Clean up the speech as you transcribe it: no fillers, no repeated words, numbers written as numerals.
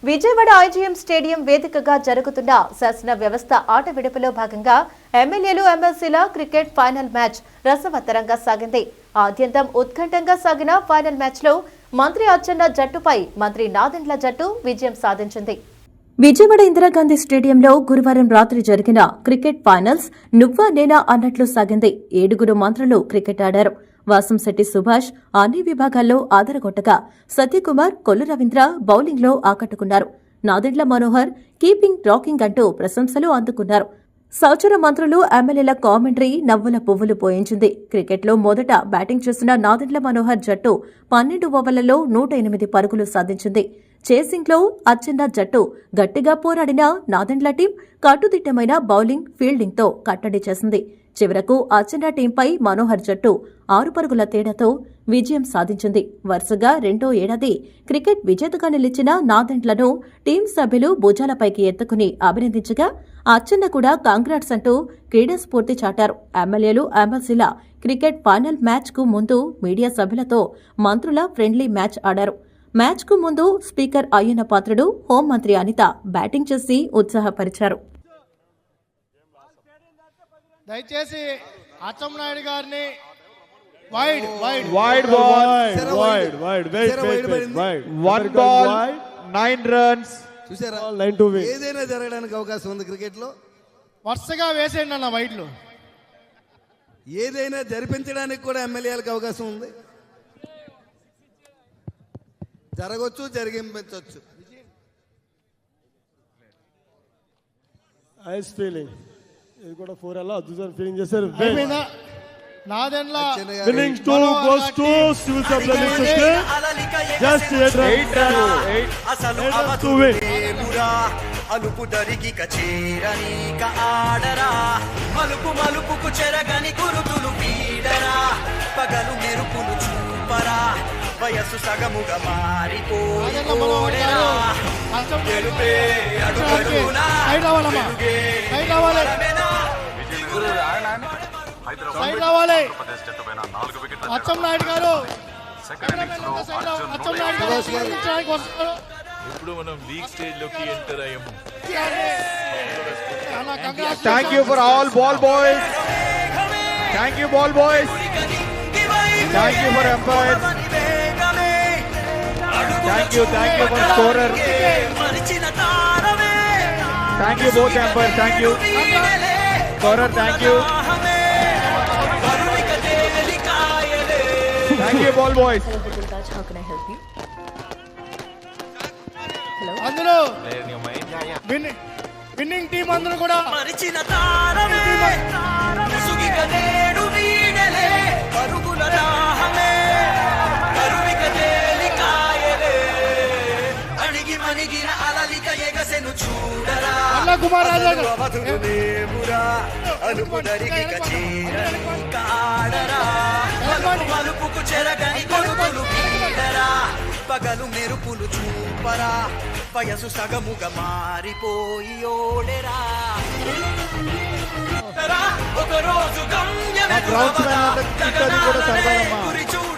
Vijayawada IgM stadium వేదికగా జరుగుతున్న శాసన వ్యవస్థ ఆట విడుపులో భాగంగా ఎమ్మెల్యేలు ఎమ్మెల్సీల క్రికెట్ ఫైనల్ మ్యాచ్ రసవత్తరంగా సాగింది. ఆద్యంతం ఉత్కంఠంగా సాగిన ఫైనల్ మ్యాచ్ లో మంత్రి అచ్చెన్న జట్టుపై మంత్రి నాదెండ్ల జట్టు విజయం సాధించింది. విజయవాడ ఇందిరాగాంధీ స్టేడియంలో గురువారం రాత్రి జరిగిన క్రికెట్ ఫైనల్స్ నువ్వా నేనా అన్నట్లు సాగింది. 7 మంత్రులు క్రికెట్ ఆడారు. వాసంశెట్టి సుభాష్ అన్ని విభాగాల్లో ఆదరగొట్టగా సత్యకుమార్, కొల్లు రవీంద్ర బౌలింగ్లో ఆకట్టుకున్నారు. నాదెండ్ల మనోహర్ కీపింగ్, రాకింగ్ అంటూ ప్రశంసలు అందుకున్నారు. సహచర మంత్రులు, ఎమ్మెల్యేల కామెంటరీ నవ్వుల పువ్వులు పోయించింది. క్రికెట్లో మొదట బ్యాటింగ్ చేసిన నాదెండ్ల మనోహర్ జట్టు 12 ఓవర్లలో 108 పరుగులు సాధించింది. చేసింగ్లో అచ్చెన్న జట్టు గట్టిగా పోరాడిన నాదెండ్ల టీం కట్టుదిట్టమైన బౌలింగ్, ఫీల్డింగ్తో కట్టడి చేసింది. చివరకు అచ్చెన్న టీంపై మనోహర్ జట్టు 6 పరుగుల తేడాతో విజయం సాధించింది. వరుసగా 2వ ఏడాది క్రికెట్ విజేతగా నిలిచిన నాదెండ్లను టీం సభ్యులు భుజాలపైకి ఎత్తుకుని అభినందించగా అచ్చెన్న కూడా కాంగ్రాట్స్ అంటూ క్రీడా స్ఫూర్తి చాటారు. ఎమ్మెల్యేలు, ఎమ్మెల్సీల క్రికెట్ ఫైనల్ మ్యాచ్ కు ముందు మీడియా సభ్యులతో మంత్రుల ఫ్రెండ్లీ మ్యాచ్ ఆడారు. మ్యాచ్ కు ముందు స్పీకర్ అయ్యన్న పాత్రుడు, హోంమంత్రి అనిత బ్యాటింగ్ చేసి ఉత్సాహపరిచారు. దయచేసి అచ్చెన్నాయుడు గారిని వైడ్ వన్ బాల్ 9 రన్స్. చూసారా, ఏదైనా జరగడానికి అవకాశం ఉంది క్రికెట్ లో. వరుసగా వేసేయండి అన్న వైడ్లు. ఏదైనా జరిపించడానికి కూడా ఎమ్మెల్యేలకు అవకాశం ఉంది. జరగవచ్చు, జరిగించవచ్చు. ఐస్ ఫీలింగ్ ఇది కూడా 4 అలా అద్భుతమైన ఫీలింగ్ చేశారు. Nadendla winnowing 2 goes to civil supply system. Just 8 runs. అసలు అవతు వేమురా అలుపు దరికి కచేరని క ఆడరా మలుపు మలుపుకు చెరగని గురుతులు పీడరా పగలు మెరుపులు చూపరా వయస్సు సగముగా మారిపోయిరా గెలుపే అడుగడుగునా సైడ్ రావాలి. అచ్చెన్నాయుడు గారు ఇప్పుడు మనం లీగ్ స్టేజ్ లోకి ఎంటర్ అయ్యాము. Thank you for all ball boys. Thank you ball boys. Thank you for umpires. Thank you for scorer. Thank you both umpires. Thank you scorer. Thank you. Thank you ball boys. How can I help you? అందరూ winning team అందరూ కూడా మరిచిన తారమే ముసుగిక నేడు వీడలే పరుగుల దాహమే కరువిక తేలికాయలే అణిగి మణిగిన అలలిక ఎగసెను చూడరా కుమార్ అవధులేమురా అలుపు దరికి కచేరని కాడరా మలుపుకు చెరగని కొడుకులు పీడరా పగలు మెరుపులు చూపరా వయసు సగముగా మారిపోయి ఓడెరా ఒక రోజు గమ్యమే గురి చూడ